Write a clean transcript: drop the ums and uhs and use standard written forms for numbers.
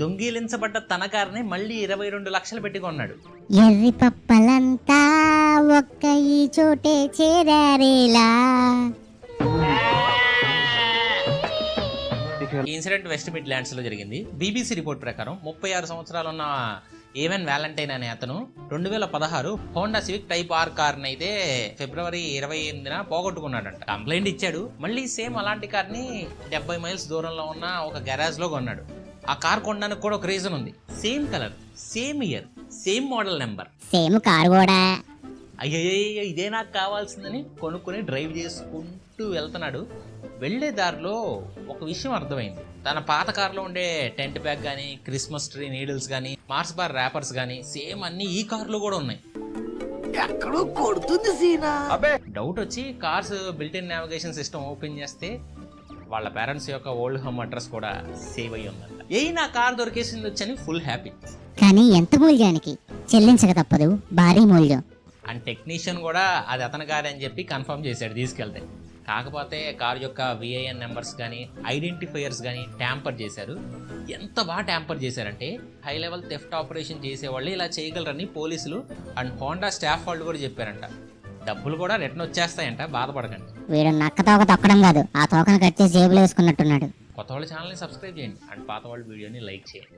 దొంగిలించబడ్డ తన కారుని మళ్ళీ 22 లక్షలు పెట్టి కొన్నాడు. ఎర్రి పప్పలంతా ఒక్క ఈ చోటే చేరారేలా. ఈ ఇన్సిడెంట్ వెస్ట్ మిడ్లాండ్స్ లో జరిగింది. బీబీసీ రిపోర్ట్ ప్రకారం 36 సంవత్సరాలు ఉన్న ఏవెన్ వ్యాలంటైన్ అనే అతను 2016 హోండా సివిక్ టైప్ ఆర్ కార్ని అయితే ఫిబ్రవరి 28న పోగొట్టుకున్నాడంట. కంప్లైంట్ ఇచ్చాడు. మళ్ళీ సేమ్ అలాంటి కార్ని 70 మైల్స్ దూరంలో ఉన్న ఒక గ్యారేజ్ లో కొన్నాడు. ఆ కార్ కొనడానికి కూడా ఒక రీజన్ ఉంది. Same colour, same year, same model number, same car కూడా. అయ్యయ్యో ఇదే నాకు కావాల్సిందని కొనుక్కొని డ్రైవ్ చేసుకుంటూ వెళ్తున్నాడు. వెళ్లే దారిలో ఒక విషయం అర్థమైంది. తన పాత కారులో ఉండే టెంట్ బ్యాగ్ కానీ, క్రిస్మస్ ట్రీ నీడిల్స్ కానీ, మార్స్ బార్ ర్యాపర్స్ కానీ సేమ్ అన్ని ఈ కారులో కూడా ఉన్నాయి. ఎక్కడో కొడుతుంది సీనా. డౌట్ వచ్చి cars built-in navigation system open చేస్తే వాళ్ళ పేరెంట్స్ యొక్క ఓల్డ్ హోమ్ అడ్రస్ కూడా సేవ్ అయ్యి ఉందంట. నా కార్ దొరికేసింది వచ్చని ఫుల్ హ్యాపీ. కానీ ఎంత మూల్యానికి? చెల్లించక తప్పదు, భారీ మూల్యం. అండ్ టెక్నీషియన్ కూడా అది అతని కార్ అని చెప్పి కన్ఫర్మ్ చేశాడు తీసుకెళ్తే. కాకపోతే కార్ యొక్క విఐఎన్ నెంబర్స్ కానీ, ఐడెంటిఫైయర్స్ కానీ ట్యాంపర్ చేశారు. ఎంత బాగా ట్యాంపర్ చేశారంటే హై లెవెల్ థెఫ్ట్ ఆపరేషన్ చేసేవాళ్ళు ఇలా చేయగలరని పోలీసులు అండ్ హోండా స్టాఫ్ వాళ్ళు కూడా చెప్పారంట. డబ్బులు కూడా రిటర్న్ వచ్చేస్తాయంట, బాధపడకండి. వీడు నక్క తోక తొక్కడం కాదు, ఆ తోకను కట్ చేసి జేబులో వేసుకున్నట్టున్నాడు. కొత్త వాళ్ళ ఛానల్ని సబ్స్క్రైబ్ చేయండి అండ్ పాత వాళ్ళ వీడియోని లైక్ చేయండి.